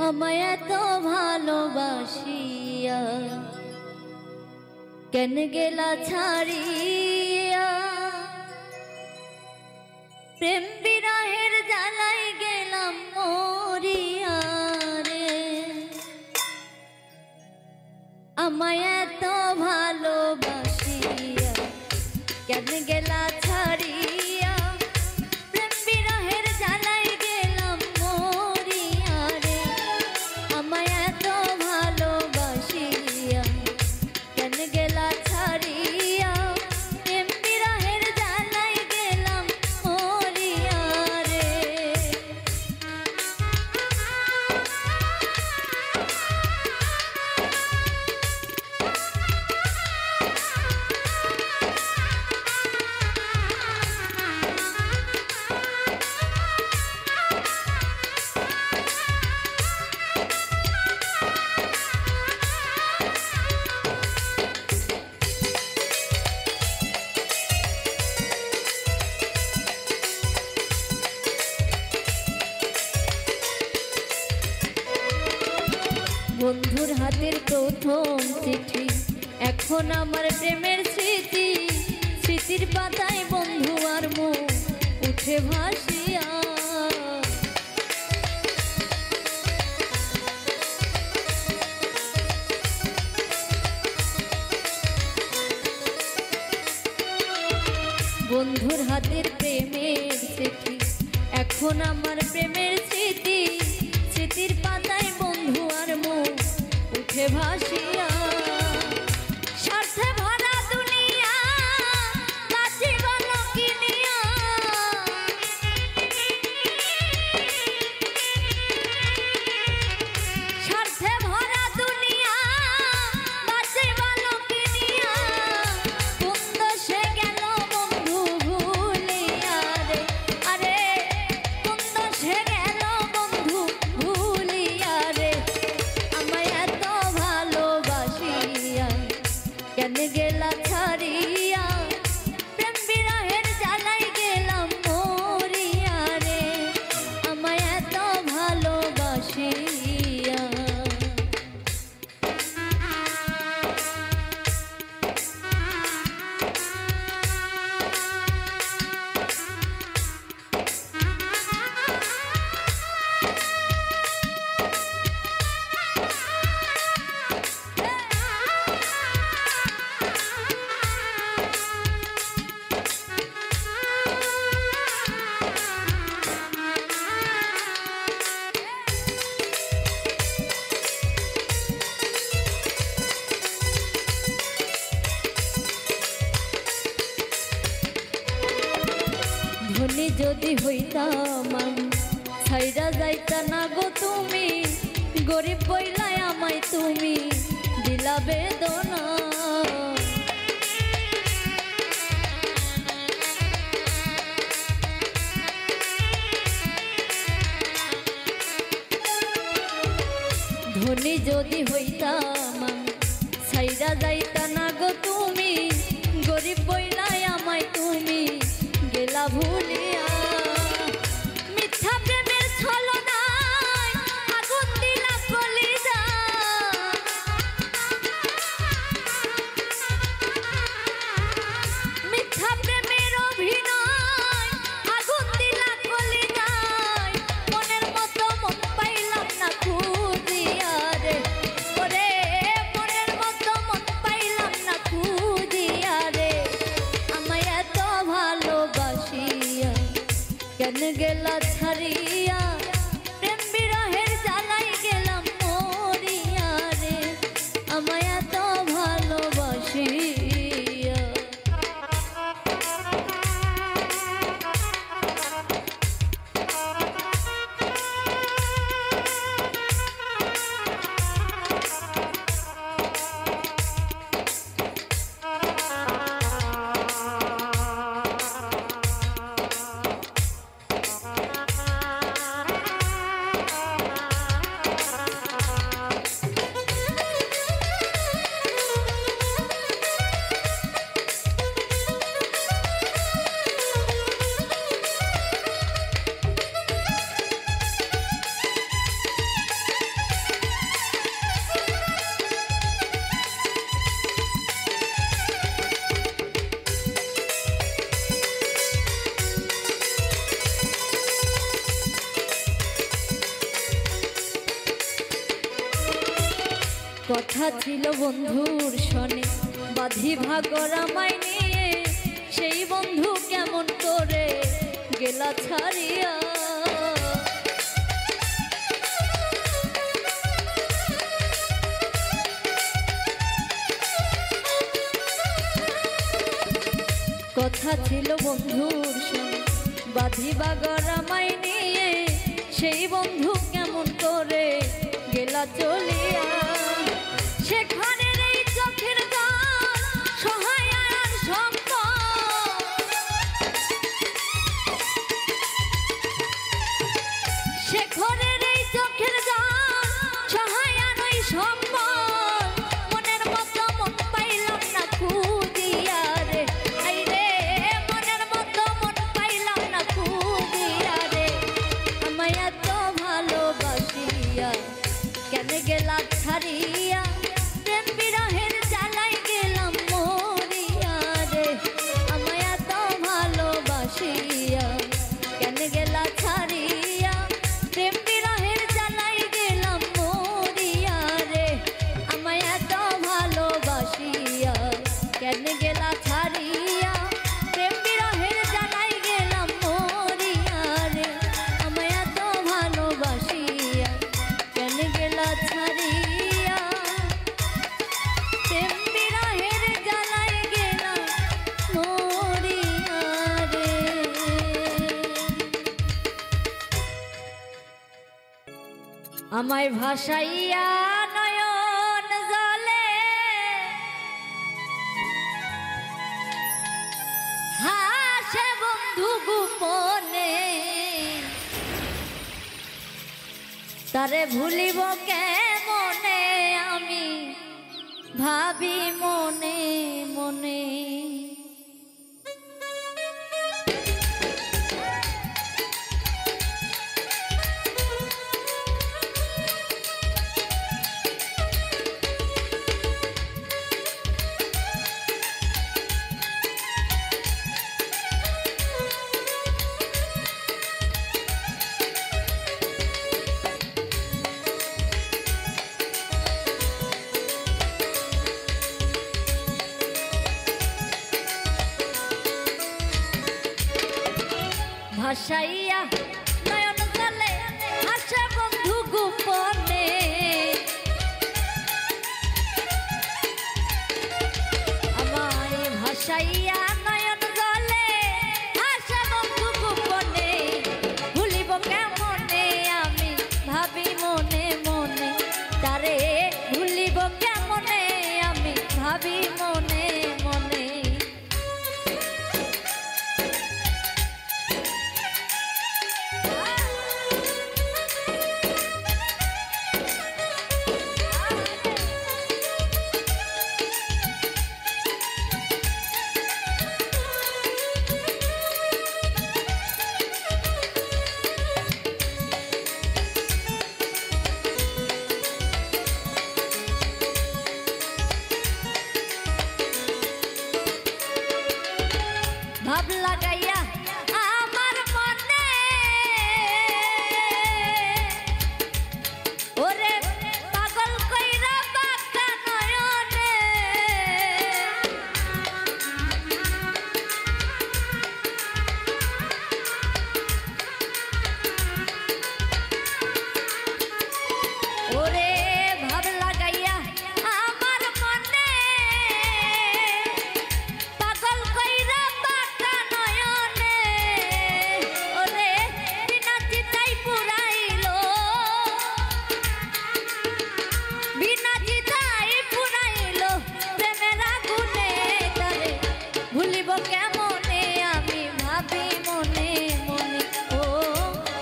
আমায় এত ভালোবাসিয়া কেন গেলা ছাড়িয়া, প্রেম বিরহের জ্বালাই গেলাম মরিয়া রে। আমায় এত ভালোবাসিয়া কেন গেলা ছাড়িয়া, প্রেম বিরহের জ্বালাই গেলাম মরিয়া রে। আমায় এত ভালোবাসিয়া কেন গেলা ছাড়িয়া, প্রেম বিরহের জ্বালাই গেলাম মরিয়া রে। বন্ধুর হাতের প্রথম চিঠি, এখন আমার প্রেমের স্মৃতি। স্মৃতির পাতায় বন্ধু আর মুখ উঠে ভাসিয়া, বন্ধুর হাতের প্রেমের চিঠি, এখন আমার প্রেমের স্মৃতি। স্মৃতির পাতায় বন্ধু আর মুখ উঠে ভাসিয়া, স্বার্থে ভরা দুনিয়া বাঁচিব কি নিয়া, স্বার্থে ভরা দুনিয়া বাঁচিব কি নিয়া। কোন দোষে গেল বন্ধু ভুলিয়া রে, আরে কোন দোষে গেল বন্ধু ভুলিয়া রে। আমায় এত ভালোবাসিয়া কেন গেলা ছাড়িয়া, প্রেম বিরহের জ্বালাই গেলাম মরিয়া রে। আমায় এত ভালোবাসিয়া। ধনী যদি হইতাম আমি, ছাইরা যাইতা না গো তুমি। গরিব বইলাই আমায় তুমি দিলা বেদনা, ধনী যদি হইতাম আমি, ছাইরা যাইতা না গো তুমি। গরিব বইলাই আমায় তুমি গেলা ভুলিয়া, মিথ্যা প্রেমের ছলনায় আগুন দিলা কলিজা, মিথ্যা প্রেমের অভিনয় আগুন দিলা কলিজায়। মনের মতো মন পাইলাম না খুঁজিয়া রে, ওরে মনের মতো মন পাইলাম না খুঁজিয়া। কথা ছিল বন্ধুর শনে বাঁধি ভাগর আমায় নিয়ে, সেই বন্ধু কেমন করে গেলা ছাড়িয়া। কথা ছিল বন্ধুর সঙ্গে বাঁধি ভাগর আমায় নিয়ে, সেই বন্ধু কেমন করে গেলা চলিয়া। সেখানের এই চোখের জল সহায় আর সম্পদ, সেখানের এই চোখের জল সহায় আর ওই সম্পদ, মনের মতো মন পাইলাম না খুঁজিয়া রে, আই রে মনের মতো মন পাইলাম না খুঁজিয়া রে। আমায় এত ভালোবাসিয়া কেন গেলা ছাড়িয়া, প্রেম বিরহের জ্বালাই গেলাম মরিয়া রে। আমায় এত ভালোবাসিয়া কেন গেলা ছাড়িয়া, প্রেম বিরহের জ্বালাই গেলাম মরিয়া রে। আমায় এত ভালোবাসিয়া কেন গেলা ছাড়িয়া, প্রেম বিরহের জ্বালাই গেলাম মরিয়া রে। আমায় এত ভালোবাসিয়া কেন গেলা ছাড়িয়া, প্রেম বিরহের জ্বালাই গেলাম মরিয়া রে। আমায় ভাসাইয়া নয়ন জলে হাসে বন্ধু গোপনে, তারে ভুলিব কেমনে আমি ভাবি মনে মনে। ভাসাইয়া নয়ন জলে হাসে বন্ধু গোপনে, আমায় ভাসাইয়া নয়ন জলে হাসে বন্ধু গোপনে। ভুলিব কেমনে আমি ভাবি মনে মনে, তারে ভুলিব কেমনে আমি ভাবি মনে মনে। ভাব লাগাইয়া আমার মনে ওরে পাগল কইরা বাঁকা নয়নে, ওরে ভাব লাগাইয়া আমার মনে পাগল কইরা বাঁকা নয়নে, ওরে বিনা চিতাই পুরাইলো, বিনা চিতাই পুরাইলো প্রেমের আগুনে, তারে ভুলিব কেমনে আমি ভাবি মনে মনে। ও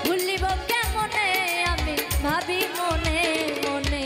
ভুলিব কেমনে আমি ভাবি মনে মনে।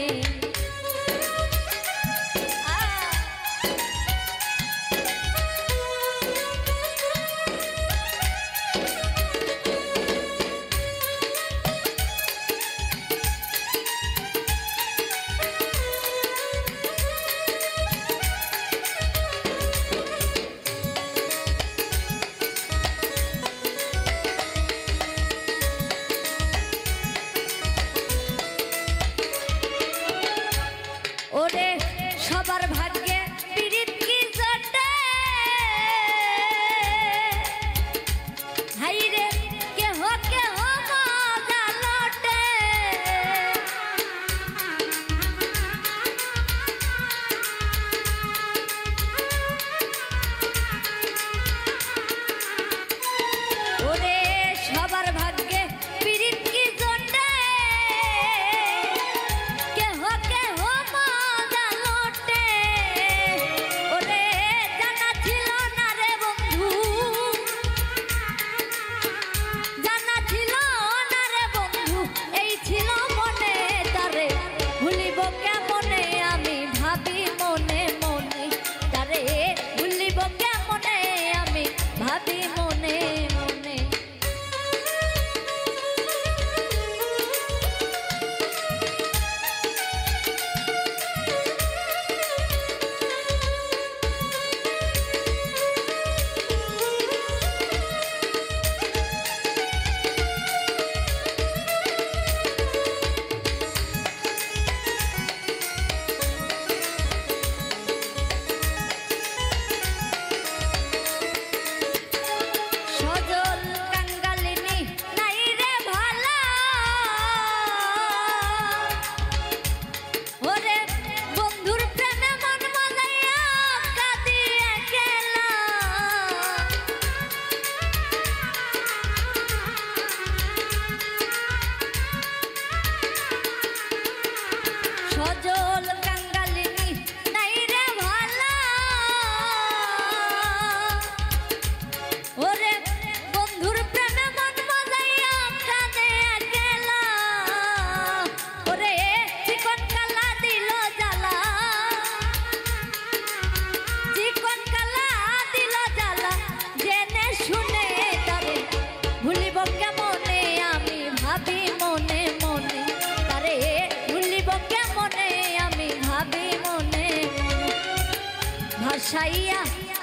ভাসাইয়া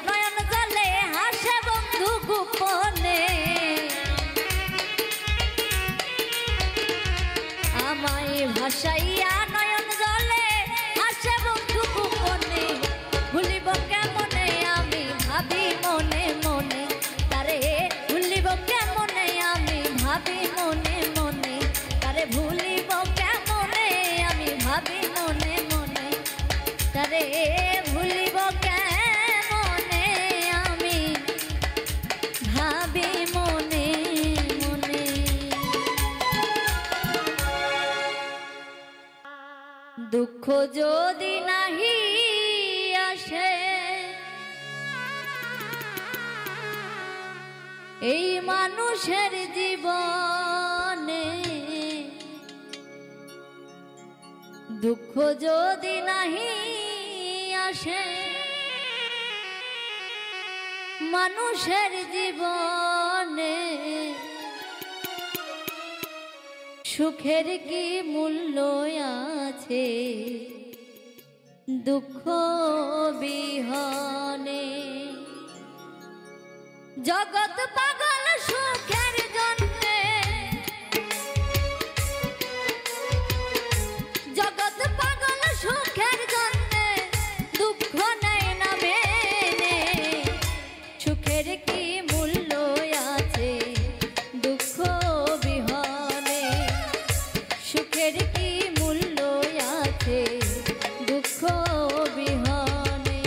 নয়ন জলে হাসে বন্ধু গোপনে আমায় ভাসাইয়া নয়ন জলে হাসে বন্ধু গোপনে ভুলিব কেমনে আমি ভাবি মনে মনে তারে ভুলিব কেমনে আমি ভাবি মনে মনে তারে ভুলিব কেমনে আমি ভাবি মনে মনে তারে ভুলিব কেমনে আমি ভাবি মনে মনে দুঃখ যদি নাহি আসে এই মানুষের জীবনে দুঃখ যদি নাহি আসে মানুষের জীবনে সুখের কি মূল্য আছে দুঃখ বিহনে জগৎ পাগল সুখের জন্যে জগৎ পাগল সুখের জন্যে দুঃখ নেয় না মেনে সুখের কি মূল্য আছে দুঃখ বিহনে সুখের কি মূল্য আছে দুঃখ বিহনে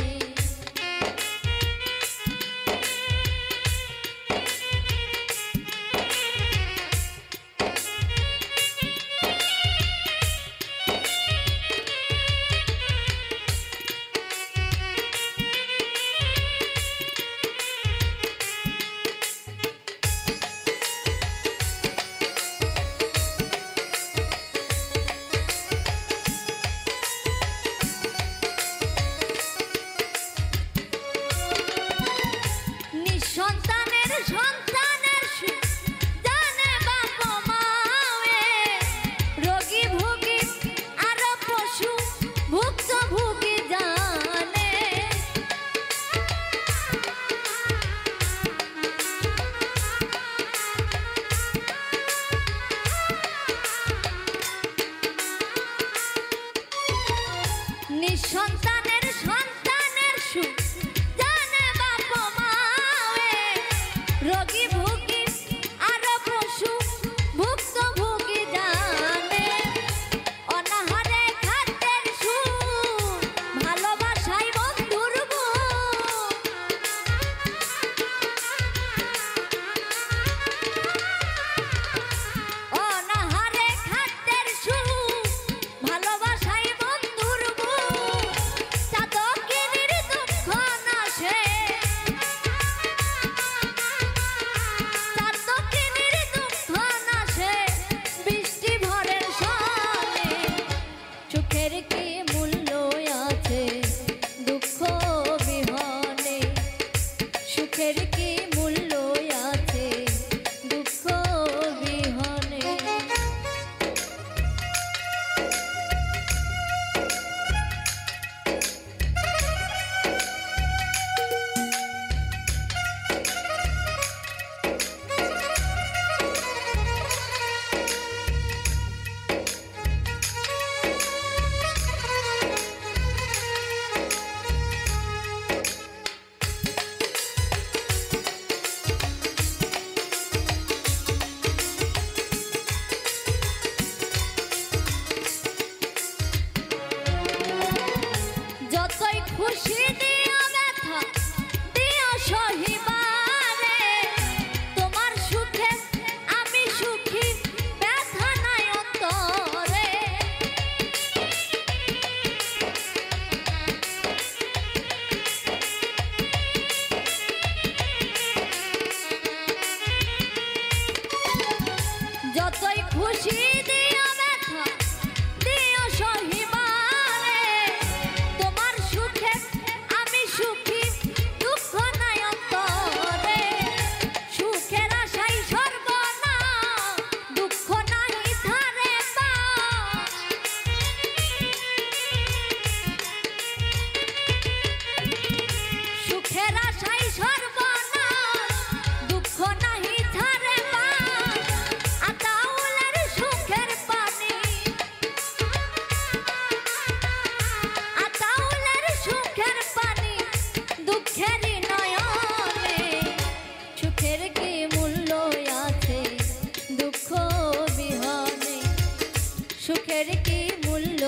কি মূল্য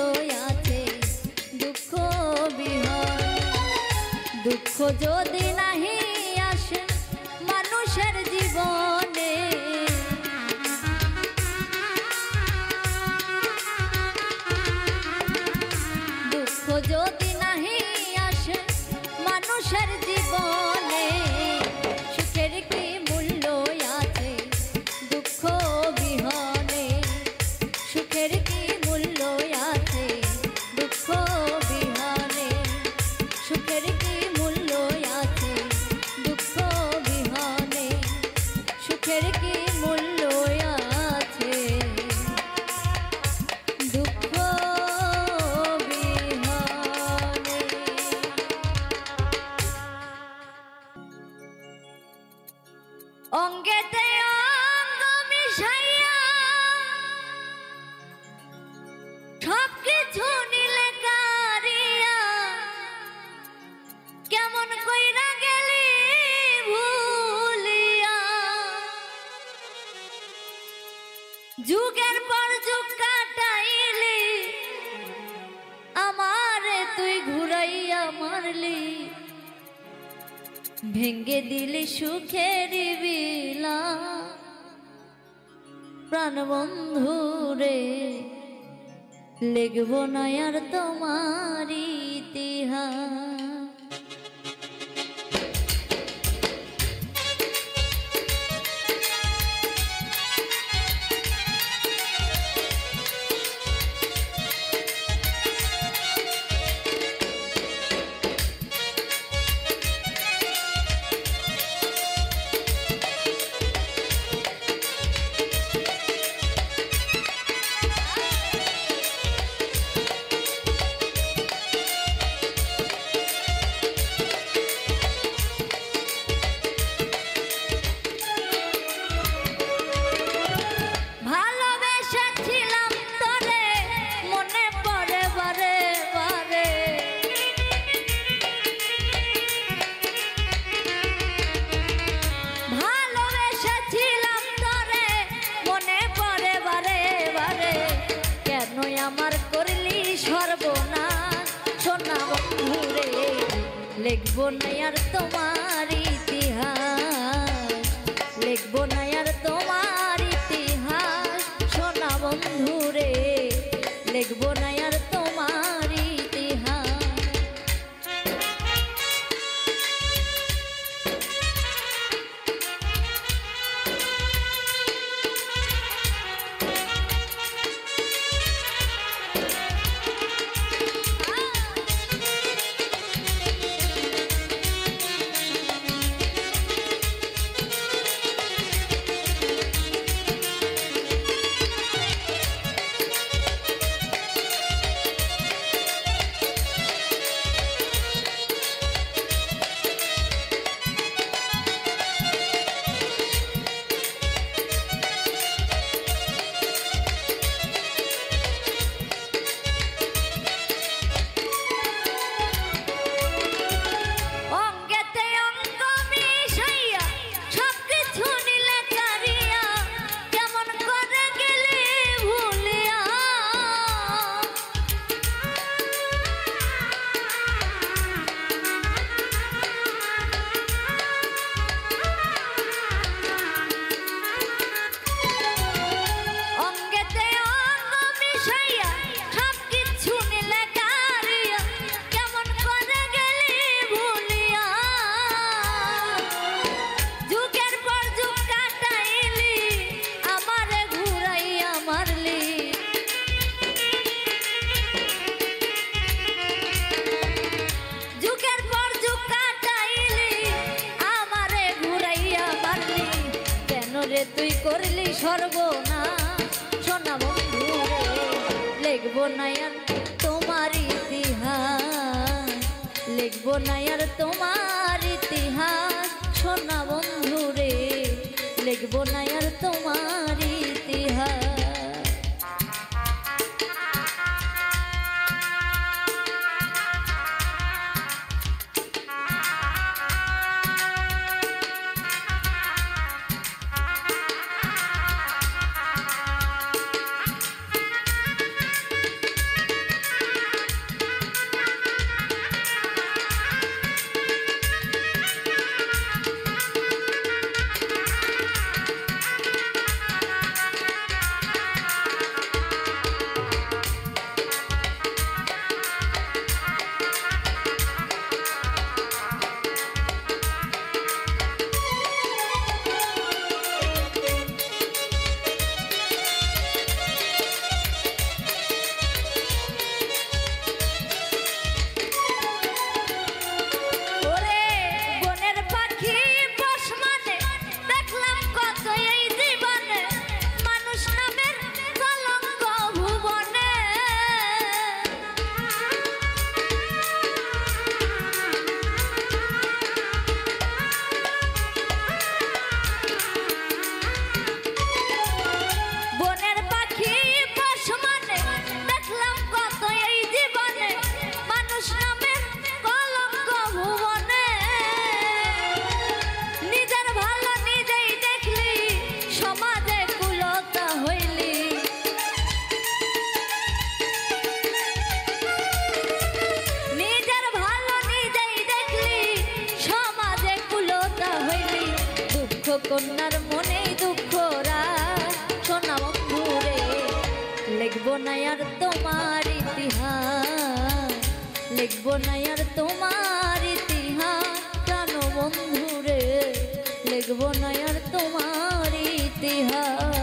আছে দুঃখ বিহন? দুঃখ যদি নাহি আসে মানুষের জীবনে, দুঃখ যদি নাহি আসে মানুষের জীবনে, সুখের কি মূল্য আছে দুঃখ বিহনে? সুখের কি মূল্য আছে দুঃখ বিহনে? সুখের কি মূল্য আছে দুঃখ বিহনে? সুখের কি মূল্য আছে দুঃখ বিহনে? অঙ্গেতে অঙ্গ মিশাইয়া সব কিছু নিলে কারিয়া, কেমন কইরা গেলি ভুলিয়া? যুগের পর যুগ কাটাইলি আমারে তুই ঘুরাইয়া মারলি, ভেঙ্গে দিলি সুখের বিলা। প্রাণবন্ধু রে লিখব না আর তোমার ইতিহাস। আমার করলি সর্বনাশ সোনা বন্ধু রে, লিখব না আর তোমার ইতিহাস। লিখব না আর তোমার ইতিহাস সোনা বন্ধু রে, লিখব না আর তোমার ইতিহাস। রে তুই করলি সর্বনাশ সোনা বন্ধু রে, লিখব না আর তোমার ইতিহাস। লিখব না আর তোমার ইতিহাস সোনা বন্ধু রে, লিখব না আর তোমার ইতিহাস। কন্যার মনে দুঃখরা সোনা বন্ধুরে লিখবো না আর তোমার ইতিহাস লিখবো না আর তোমার ইতিহাস জানো বন্ধুরে লিখবো না আর তোমার ইতিহাস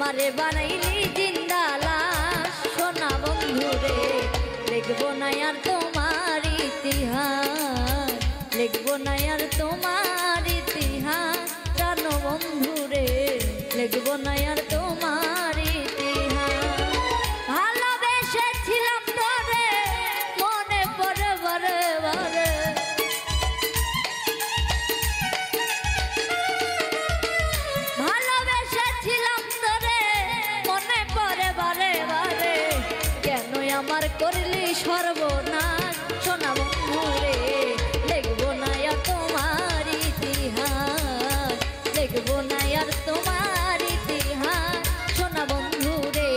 আমারে বানাইলি জিন্দালা সোনা বন্ধুরে লিখবো না আর তোমার ইতিহাস লিখবো না আর তোমার ইতিহাস জানো বন্ধুরে লিখবো না আর তোমার ইতিহাস ভালোবেসেছিলাম তোরে মনে পড়ে বারে বারে আমার করলি সর্বনাশ সোনা বন্ধুরে লিখবো না আর তোমার ইতিহাস লিখবো না আর তোমার ইতিহাস সোনা বন্ধুরে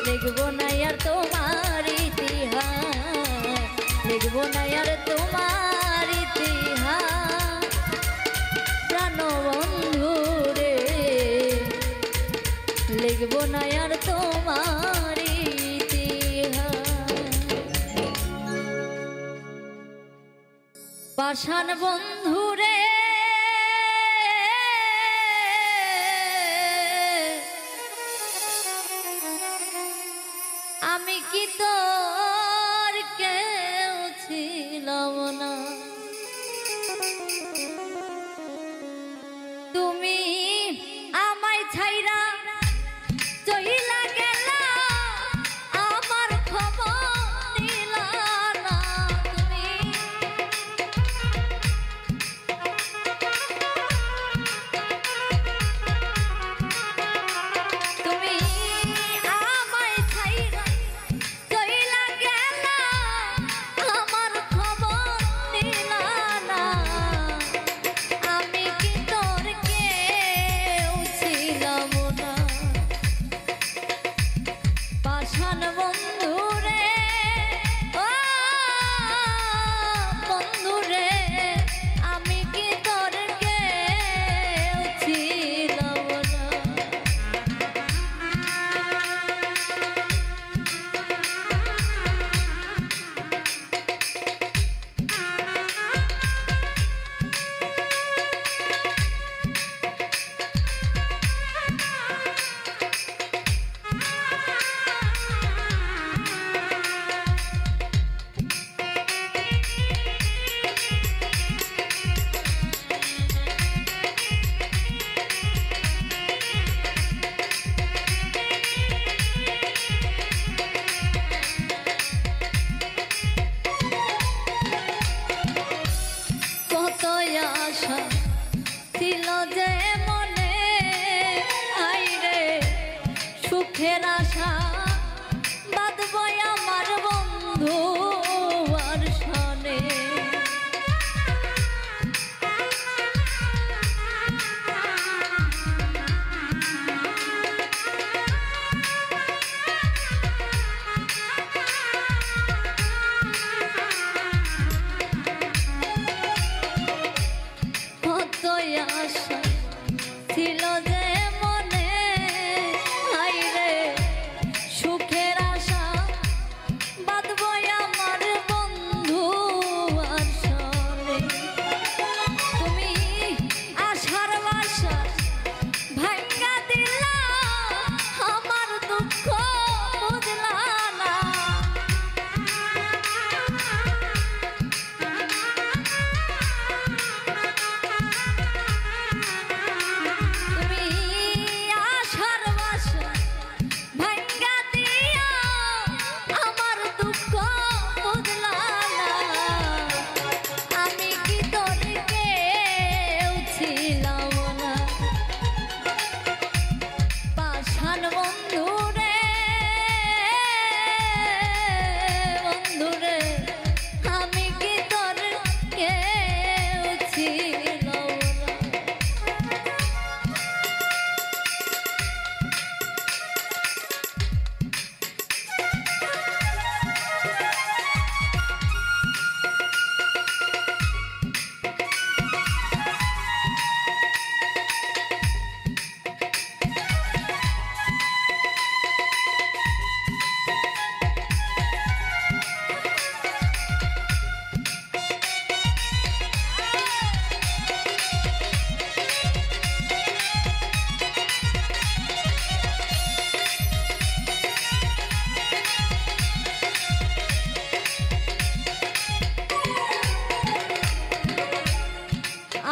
লিখবো না আর তোমার ইতিহাস লিখবো না আর তোমার ইতিহাস প্রাণ বন্ধুরে লিখবো না আর তোমার পাষাণ বন্ধুরে আমি কি তোর কেউ ছিলাম না তুমি আমায় ছাইরা চইলা গেলা আমার খবর নিলা না তুমি আমায় ছাইরা চইলা সুখের আশা বাঁধবো আমার বন্ধু আর সনে। কত আশা ছিল যে মনে, হায়রে সুখের আশা বাঁধবো আমার বন্ধু আর সনে। তুমি আশার বাসা ভাঙ্গা দিলা, আমার দুঃখ বুঝলা না।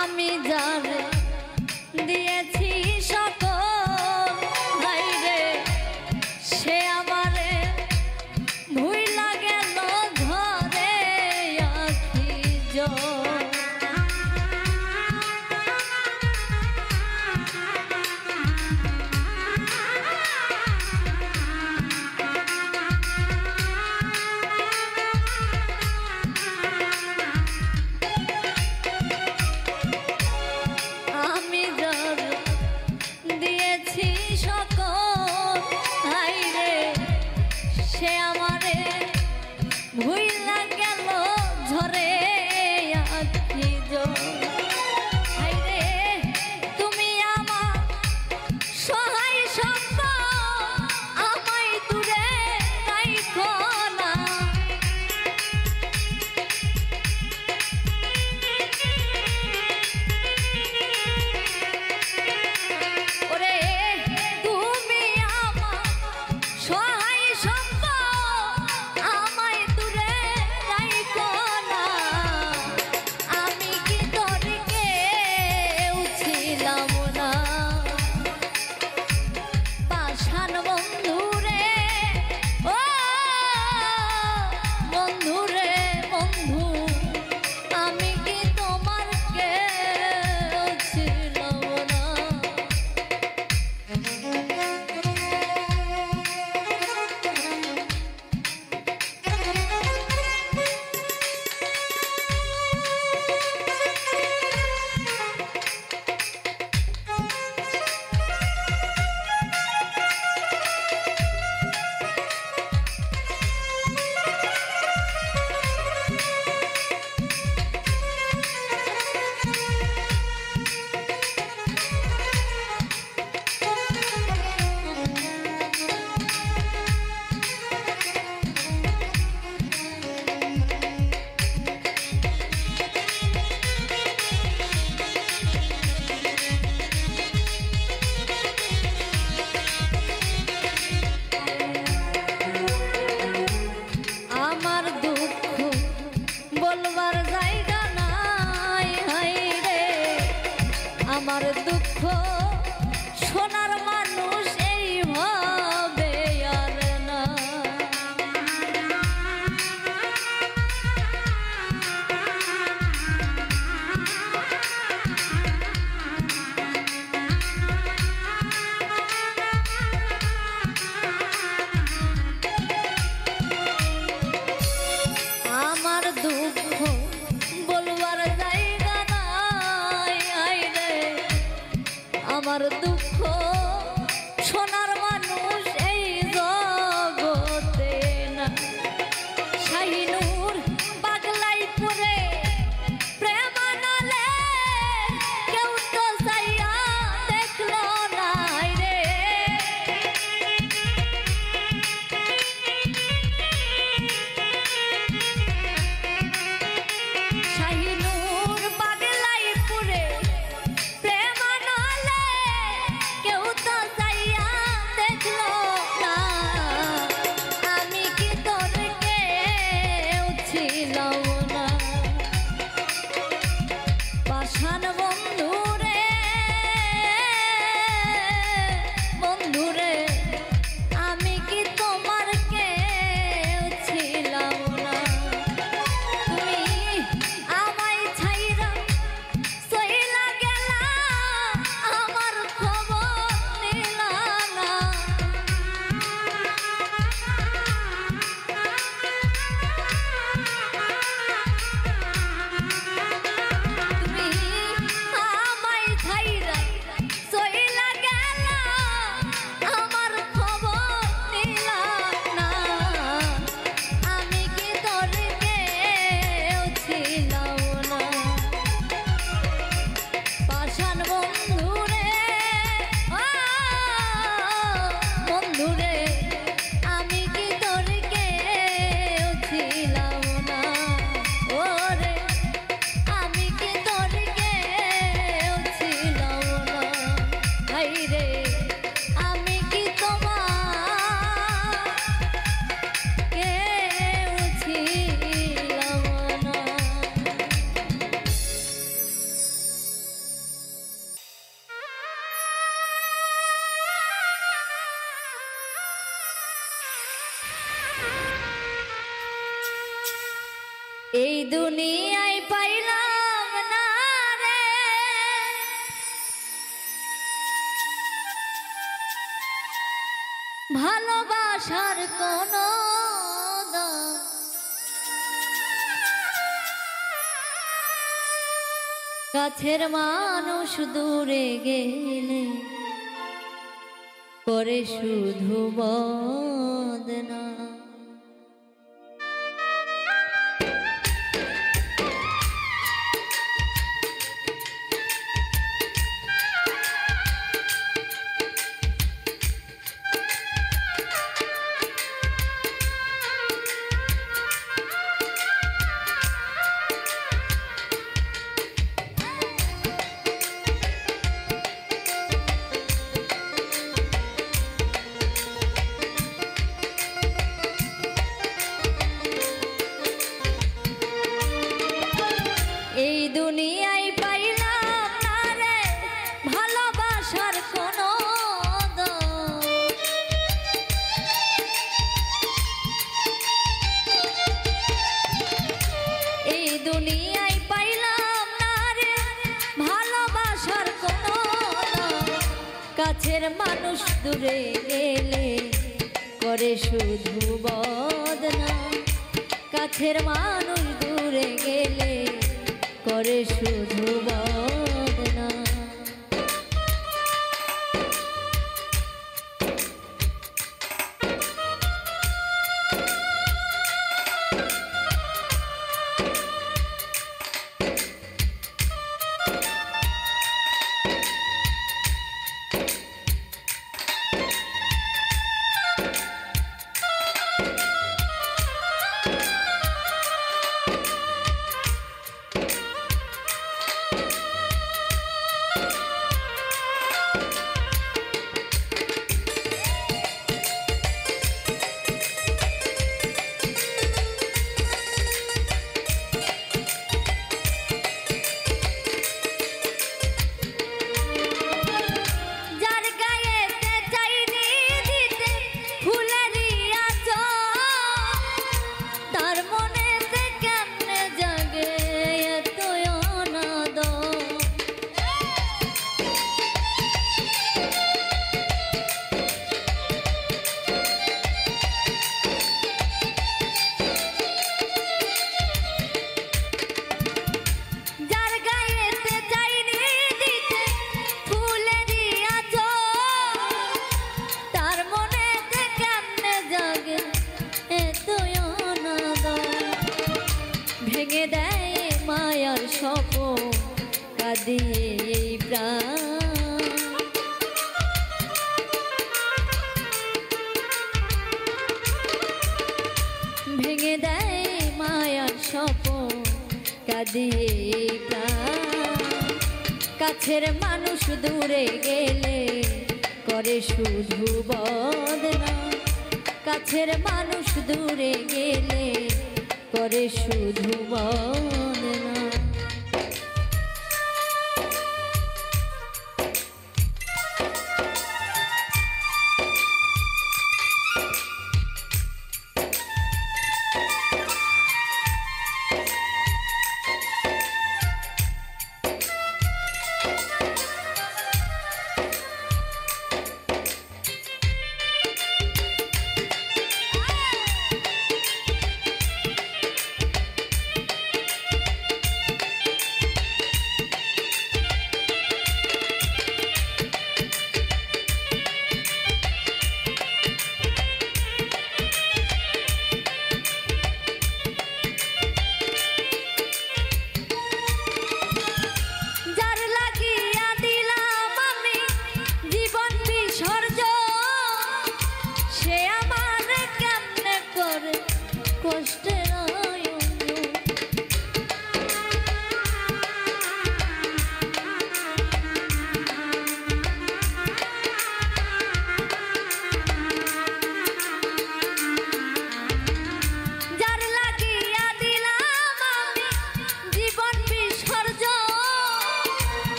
আমি যারে দিয়েছি সকল, হায়রে সে আমারে ভুইলা গেল ঘরে আখি জল। আমি যারে দিয়েছি সকল, হায়রে সে আমারে ভুইলা গেল ঝরে আখি জল। হায়রে তুমি আমার সহায় সম্বল, আমায় দূরে রাইখো না। ওরে তুমি আমার সহায় সম্বল, আমার দুঃখ সোনার মানুষ এই জগতে না। শাহিনুর পাগলাই করে প্রেম আনলে কেউ তো চাইয়া দেখলো না রে। শাহিনুর পাগলাই করে প্রেম আনলে কেউ তো চাইয়া দেখলো না। আমি কি তোর কেউ ছিলাম না। পাষাণ বন্ধুরে বন্ধুরে আমি কি তোমার কেউ ছিলাম না। তুমি আমায় ছাইরা চইলা গেলা আমার খবর নিলা না। তুমি আমায় ছাইরা চইলা গেলা আমার খবর নিলা না। আমি কি তোর কেউ ছিলাম না। পাষাণ বন্ধুরে বন্ধুরে আমি কি তোর কেউ ছিলাম না। ওরে আমি কি তোর কেউ ছিলাম না। হাই রে আমি কি তোমার কেউ ছিলাম না। এই দুনিয়ায় পাইলাম না রে ভালোবাসার কোনো দাম। কাছের মানুষ দূরে গেলে করে শুধু বদনাম। এই দুনিয়ায় পাইলাম না রে ভালোবাসার কোনো দাম। এই দুনিয়ায় পাইলাম না রে ভালোবাসার কোনো দাম। কাছের মানুষ দূরে গেলে করে শুধু বদনাম। কাছের মানুষ দূরে গেলে করে শুধু বদনাম। স্বপন কাঁদিয়ে এই প্রাণ। ভেঙে দেয় মায়ার স্বপন কাঁদিয়ে এই প্রাণ। কাছের মানুষ দূরে গেলে করে শুধু বদনাম। কাছের মানুষ দূরে গেলে করে শুধু বদনাম।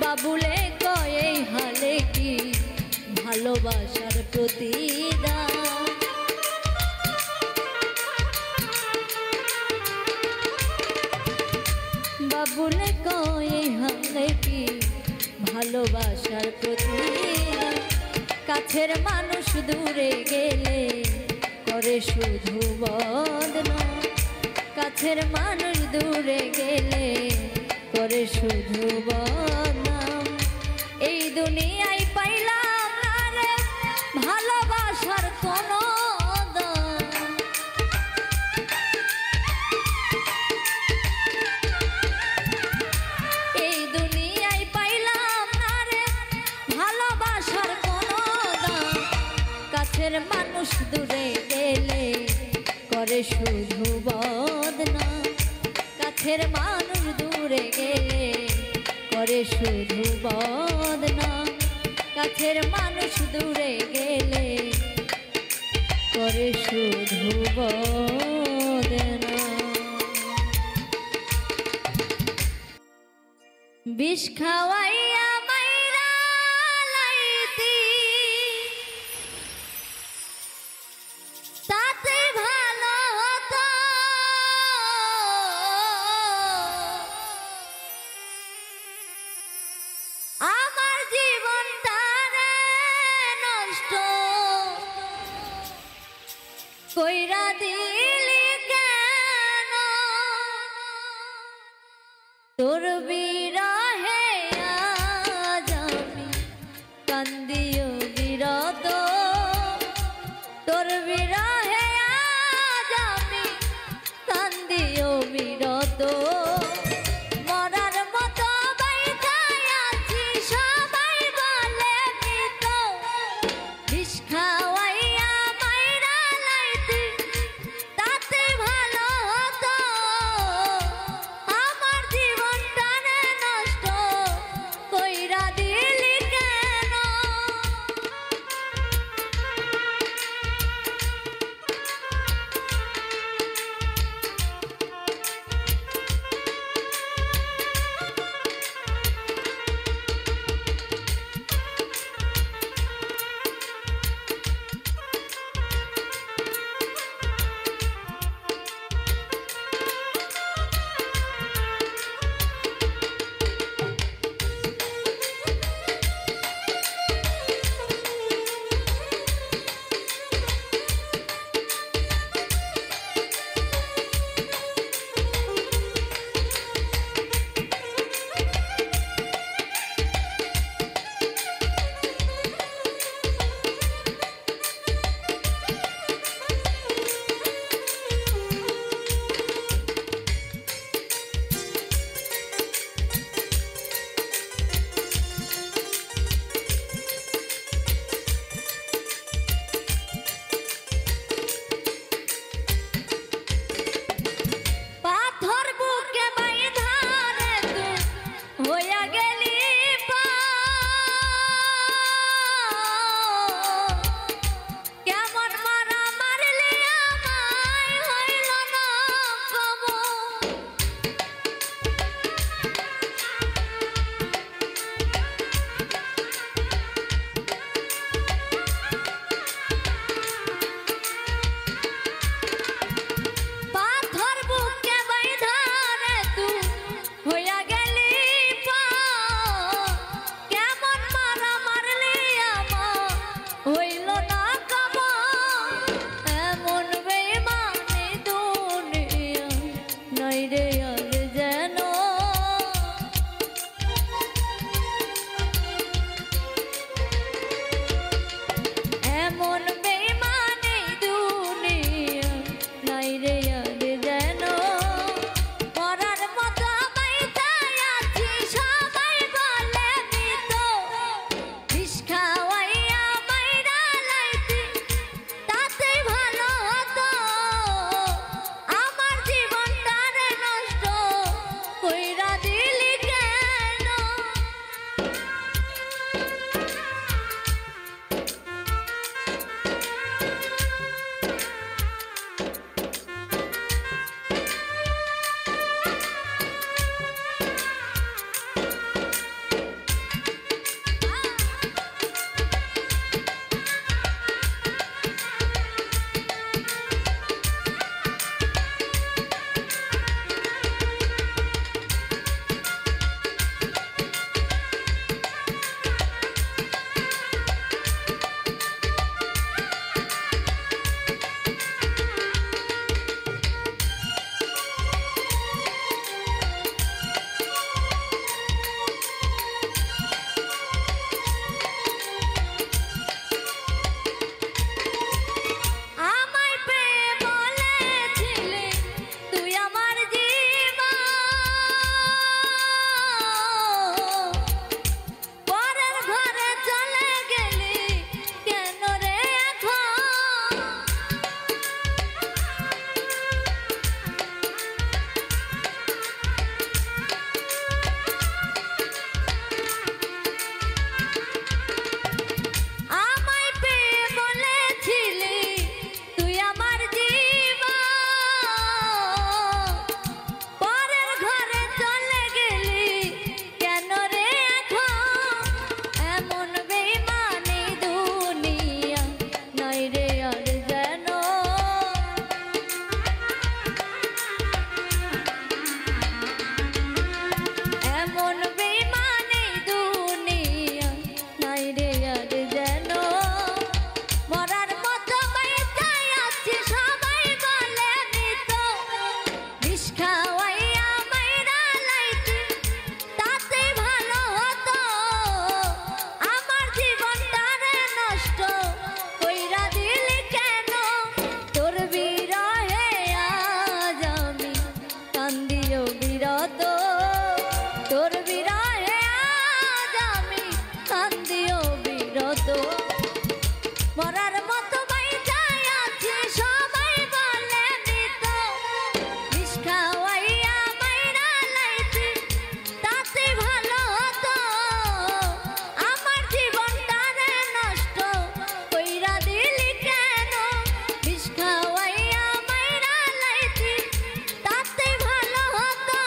বাবুলে কয় এই হালে কি ভালোবাসার প্রতিদান। বাবুলে কয় এই হালে কি ভালোবাসার প্রতিদান। কাছের মানুষ দূরে গেলে করে শুধু বদনাম। কাছের মানুষ দূরে গেলে করে শুধু বদনাম। এই দুনিয়ায় পাইলাম না রে ভালোবাসার কোনো দাম। এই দুনিয়ায় পাইলাম না রে ভালোবাসার কোনো দাম। কাছের মানুষ দূরে গেলে করে শুধু বদনাম। কাছের মানুষ দূরে গেলে করে শুধু বদনাম। কাছের মানুষ দূরে গেলে করে শুধু বদনাম। বিষ খাওয়াইয়া মাইরা লাইতি তাতে ভালো হতো। আমার জীবনটা রে নষ্ট কইরা দিলি কেন? তোর বিরহে আজ আমি কান্দিও বিরত। তোর বিরহে আজ আমি কান্দিও বিরত। মরার মতো বাইথায় আছি সবাই বলে মৃত। বিষ খাওয়াইয়া মাইরা লাইতি তাতে ভালো হতো। আমার জীবনটা রে মতো মরার মতো বাইজাই আছে সবাই বলে মৃত বিষ খাওয়াইয়া মাইরা লাইছি তাতে ভালো হতো আমার জীবনটারে নষ্ট কইরা দিলি কেন বিষ খাওয়াইয়া মাইরা লাইছি তাতে ভালো হতো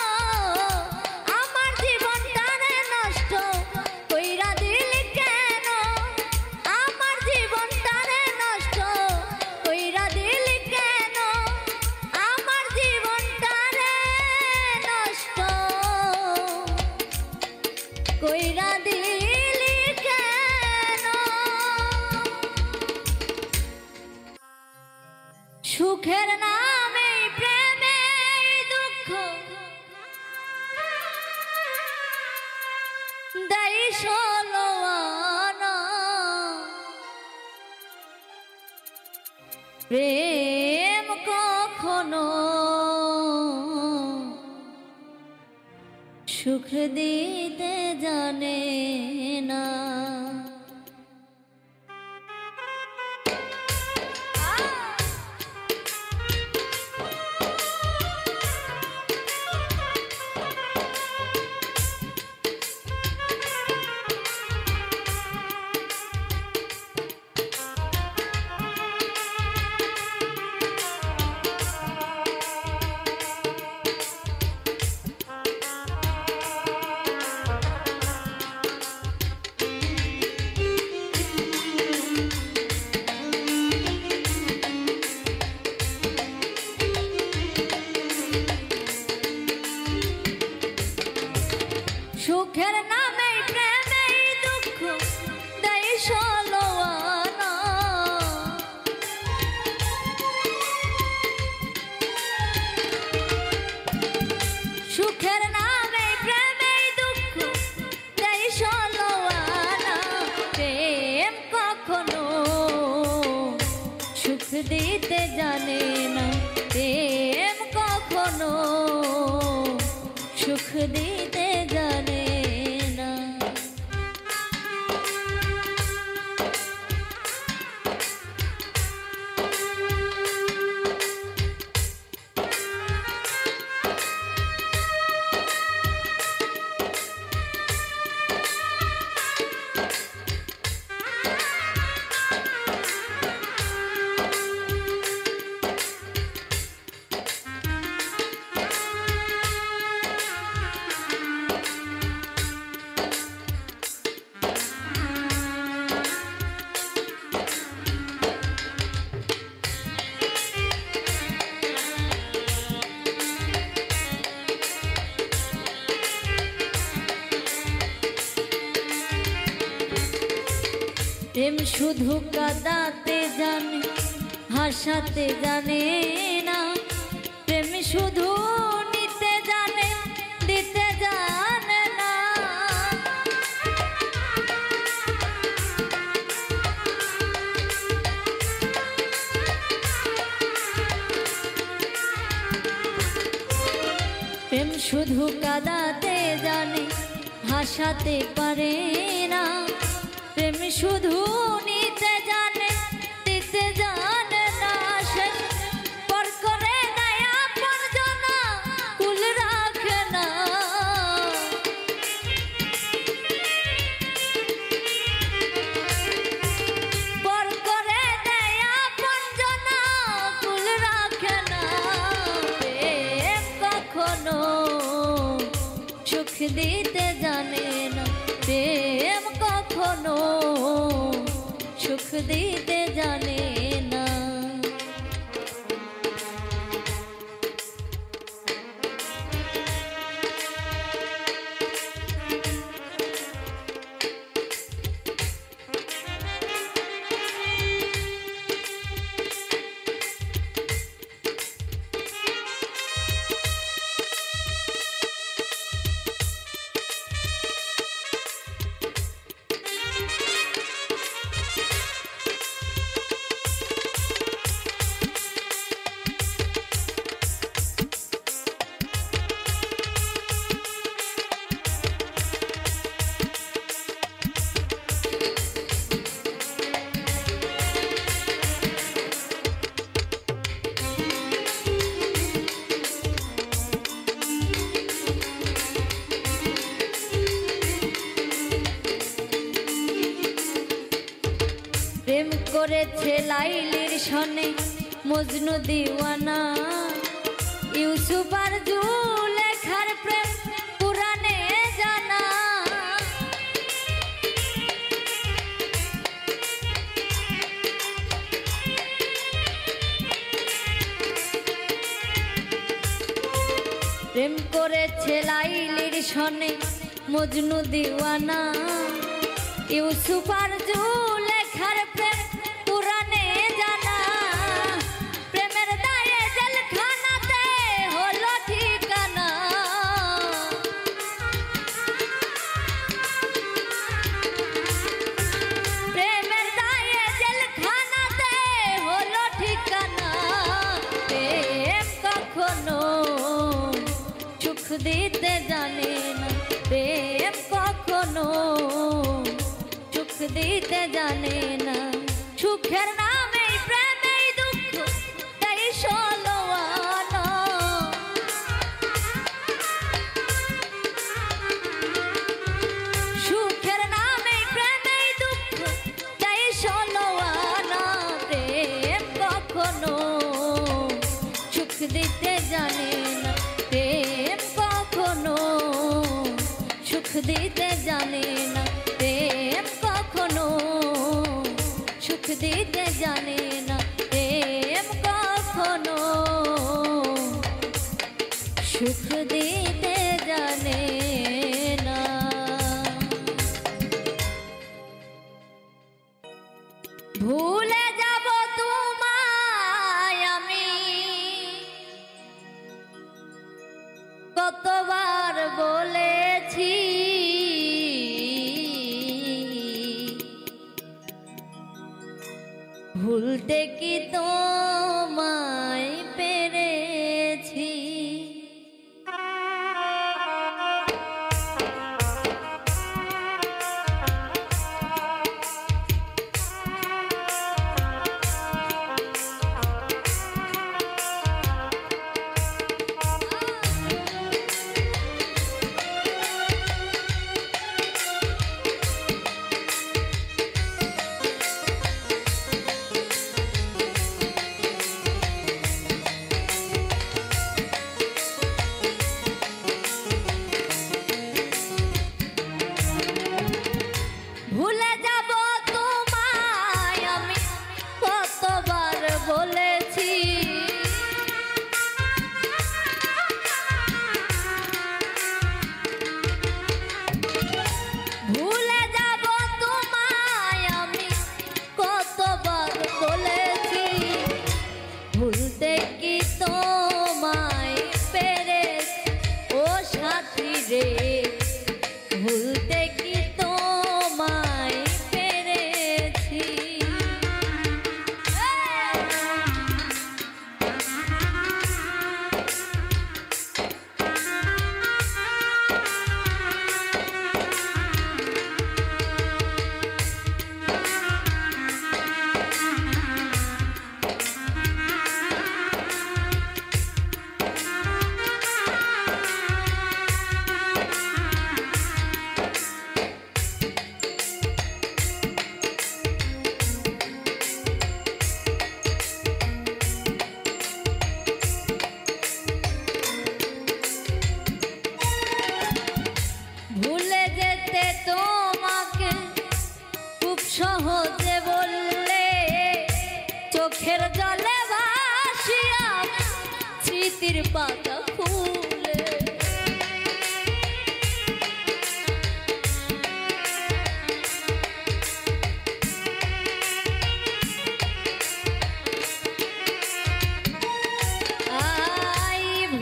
আমার জীবনটারে নষ্ট কইরা দিলি কেন আমার জীবনটারে নষ্ট কইরা দিলি কেন আমার জীবনটারে নষ্ট কইরা দিলি কেন সুখের নামে প্রেমে দুঃখ দেয় ষোলো আনা প্রেম কখনো সুখ দিতে জানে না সুখের নামে প্রেমে দুঃখ দেয় ষোলো আনা সুখের নামে প্রেমে দুঃখ দেয় ষোলো আনা প্রেম কখনো সুখ দিতে জানে না প্রেম কখনো সুখ দিতে জানে না প্রেম শুধু কাঁদাতে জানে হাসাতে জানে না প্রেম শুধু নিতে জানে দিতে জানে না প্রেম শুধু কাঁদাতে জানে হাসাতে পারে না প্রেম শুধু নিতে জানে দিতে জানে না শেষ পর করে দেয় আপনজনা কুল রাখে না পর করে দেয় আপনজনা কুল রাখে না প্রেম কখনো সুখ দিতে জানে না প্রেম কখনো সুখ দিতে জানে না করেছে লাইলির সনে মজনু দিওয়ানা। ইউসুফ আর জুলেখার প্রেম পুরাণে জানা। প্রেম করেছে লাইলির সনে মজনু দিওয়ানা। ইউসুফ আর জুলেখার প্রেম পুরাণে জানা। প্রেমের দায়ে জেলখানাতে হলো ঠিকানা। প্রেমের দায়ে জেলখানাতে হলো ঠিকানা। প্রেম কখনো সুখ দিতে জানে না। প্রেম কখনো সুখ দিতে জানে না। সুখের নামে প্রেমেই দুঃখ তাই ষোলোয়ানা। সুখের নামে প্রেমেই দুঃখ তাই ষোলোয়ানা। প্রেম কখনো সুখ দিতে জানে না। প্রেম কখনো সুখ দিতে জানে না। প্রেম কখনো সুখ দিতে জানে না। প্রেম কখনো সুখ দিতে জানে না। ভুলে যাব তোমায় আমি কতবার বলেছি। ভুলতে কি তোমায় পেরেছি। ভুলে যাব তোমায় আমি কতবার বলেছি। ভুলে যাব তোমায় আমি কতবার বলেছি। ভুলতে কি তোমায় পেরেছি ও সাথী রে। ভুলতে কি তোমায় পেরেছি। ভুলে যেতে তোমাকে খুব সহজে বললে। চোখের জলে ভাসিয়া স্মৃতির পাতা ফুলে।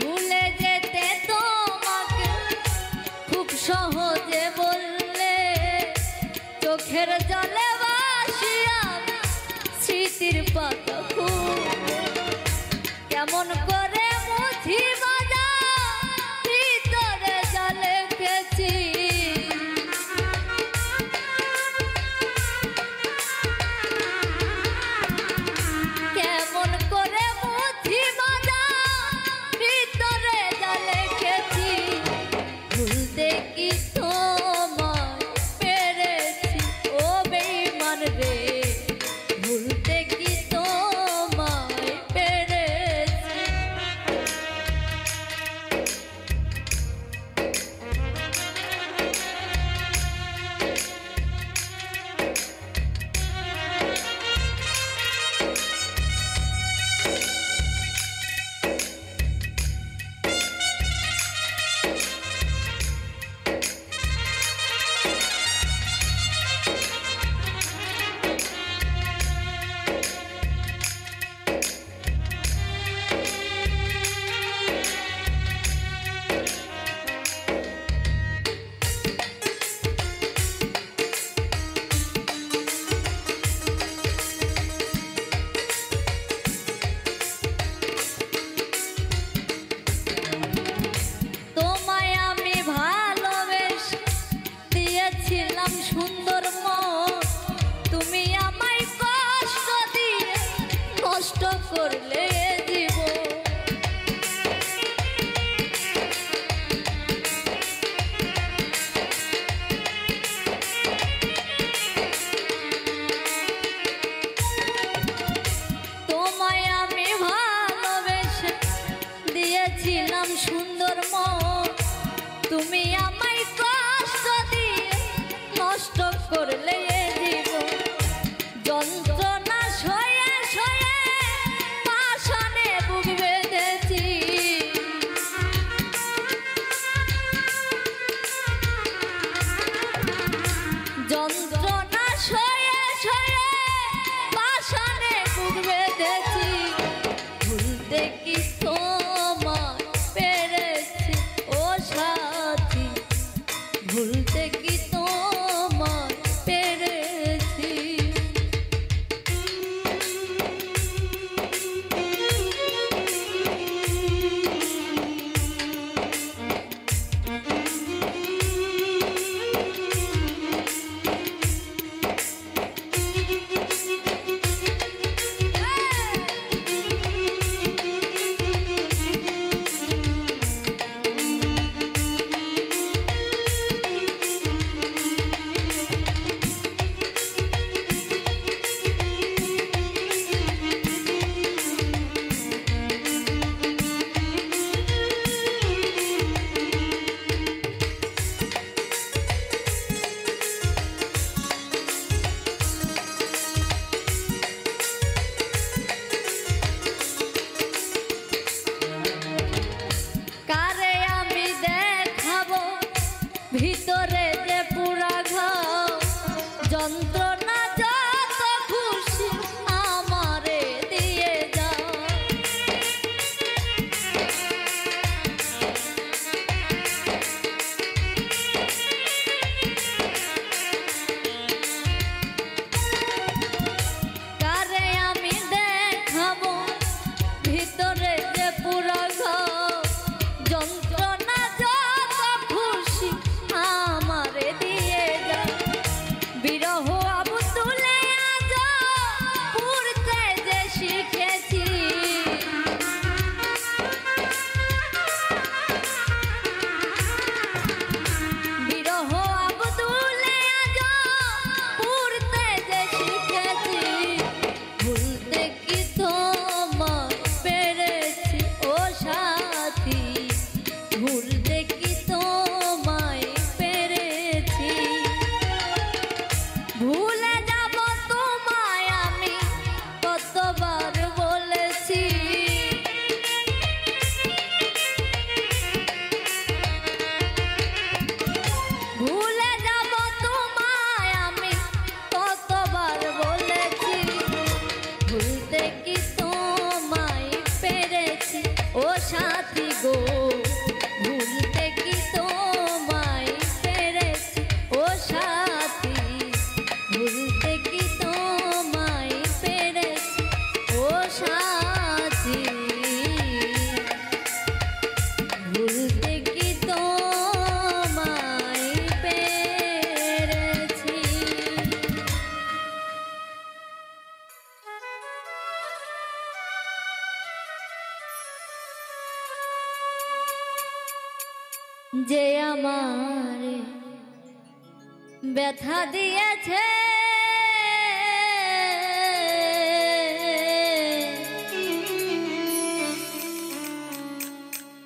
ভুলে যেতে তোমাকে খুব সহজে বললে। চোখের জলে ভাসিয়া স্মৃতির পাতা ফুলে। কেমন করে মুছি বাজা ভিতরে জলে গেছি। কেমন করে মুছি বাজা ভিতরে জলে গেছি। ভুলতে কি তোমায় পেরেছি ও বেঈমান রে। ভুল সুন্দর মন তুমি আমায় কষ্ট দিয়ে নষ্ট করলে জীবন। তোমায় আমি ভালোবেসে দিয়েছিলাম সুন্দর মন তুমি আমায় কষ্ট দিয়ে নষ্ট করলে জীবন। যন্ত্রণা সয়ে সয়ে পাষাণে বুক বেঁধেছি, যন্ত্রণা সয়ে সয়ে পাষাণে বুক বেঁধেছি। ভুলতে কি তোমায় পেরেছি ও সাথী, ভুলতে কি তোমায় পেরেছি। ভিতরে যে পুরা ঘাও যন্ত্রণা যত খুশি আমারে দিয়ে যাও। কারে আমি দেখাবো ভিতরে যে পুরা ঘাও যন্ত্রণা যত খুশি আমারে দিয়ে যা। বিরহ আবুতুলে আজ পুরতে যে শিখেছি, বিরহ আবুতুলে আজ পুরতে যে শিখেছি। ভুলতে কি তোমায় পেরেছি ও সাথী, ভুলতে কি তোমায় পেরেছি। ভুলে যাব তোমায় আমি কতবার বলেছি, ভুলে যাব তোমায় আমি কতবার বলেছি। ভুলতে কি তোমায় পেরেছি ও সাথী গো, ভুলতে কি তোমায় পেরেছি ও সাথী, ভুলতে কি তোমায় পেরেছি ও সাথী, ভুলতে কি তোমায় পেরেছি। যে আমারে ব্যথা দিয়েছে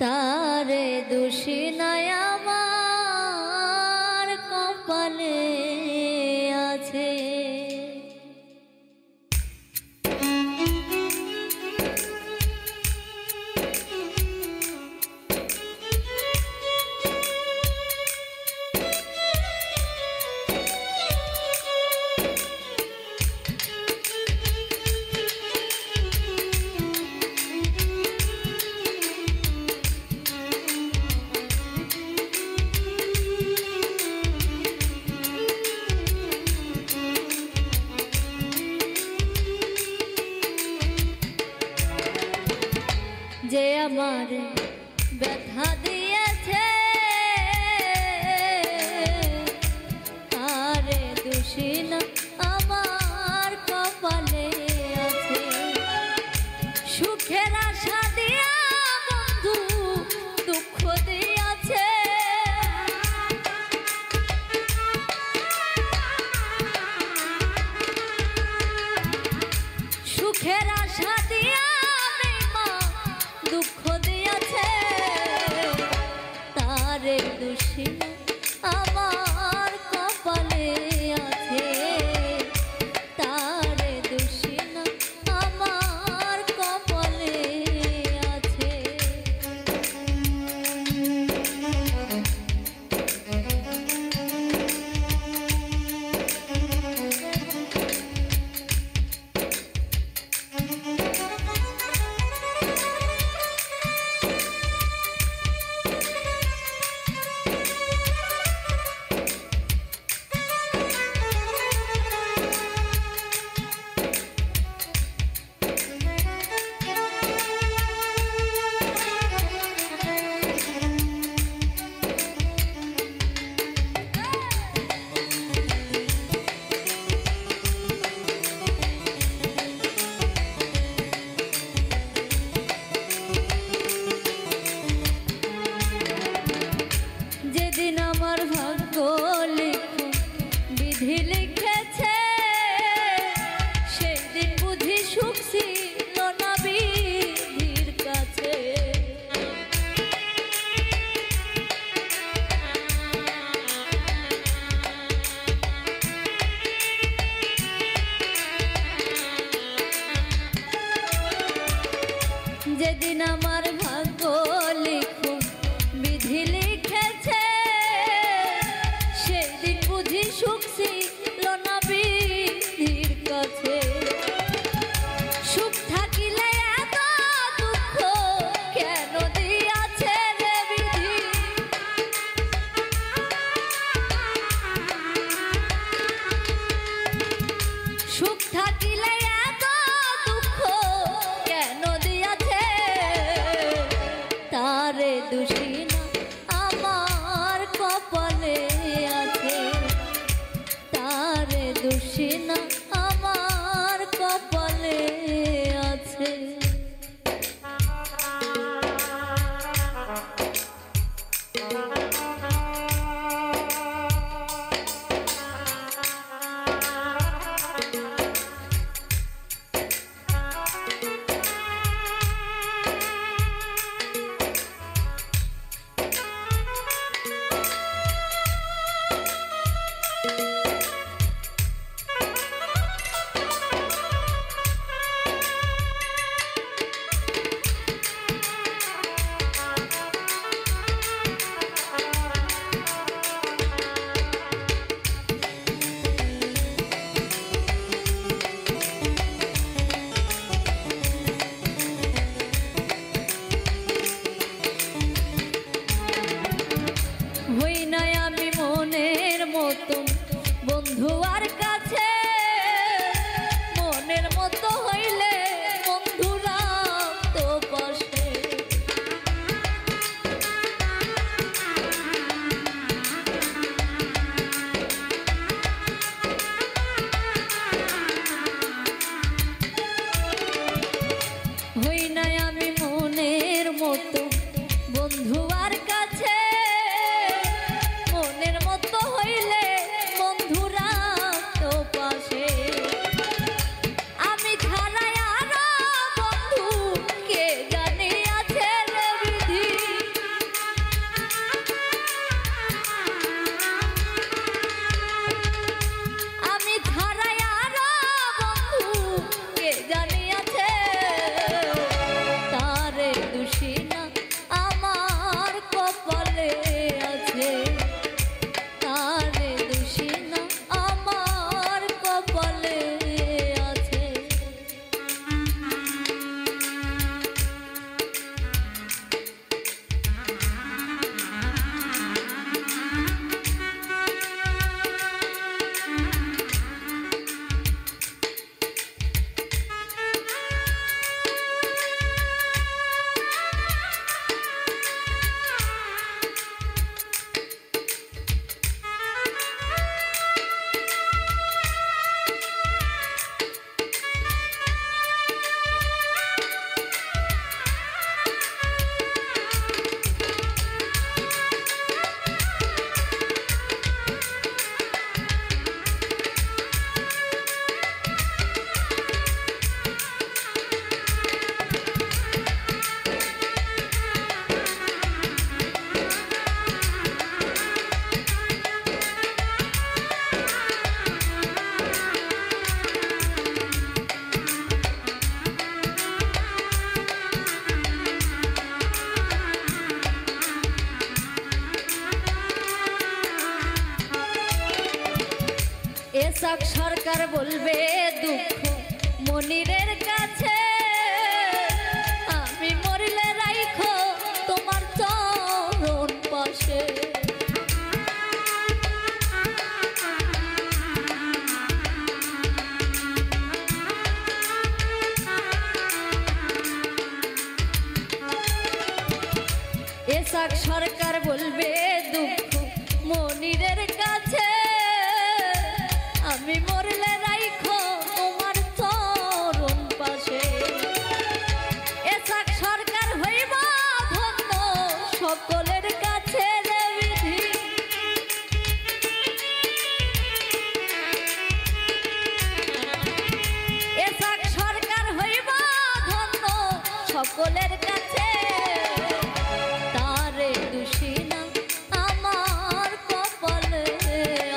তারে দোষী নাই আমার কপালে আছে। যে আমার ব্যথা দিয়েছে আরে দোষী না আমার কপালে আছে। হই নাই আমি মনের মতন বন্ধু আর কাছে, মনের মতো হইলে বন্ধুরা তো পাশে। হই নাই আমি মনের মতো বন্ধু আর কাছে, মনের মতো হইলে বন্ধুরা তো পাশে। আমি ছাড়াই আরো বন্ধু কে জানি আছে রে বিধি, আমি ছাড়াই আরো বন্ধু কে জানি আছে। তারে দোষী না আমার কপালে আছে, তারে দোষী না আমার কপালে আছে। এসাক সরকার বলবে দুঃখ মনিরের কাছে, আমি মরলে রাইখো তোমার চরণ পাশে। এসাক সরকার বলবে দুঃখ মনিরের কাছে, আমি মরলে রাইখো তোমার চরণ পাশে। এসাক সরকার হইব ধন্য সকলের কাছে রে বিধি, এসাক সরকার হইব ধন্য সকলের কাছে। তারে দোষী না আমার কপালে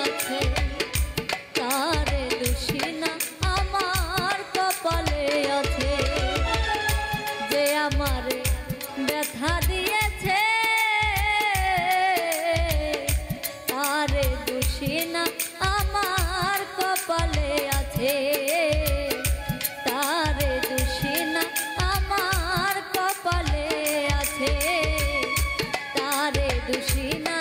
আছে, তারে দোষী না আমার কপালে আছে। যে আমারে ব্যথা দিয়েছে তারে দোষী না আমার কপালে আছে, তারে দোষী না আমার কপালে আছে, তারে দোষী না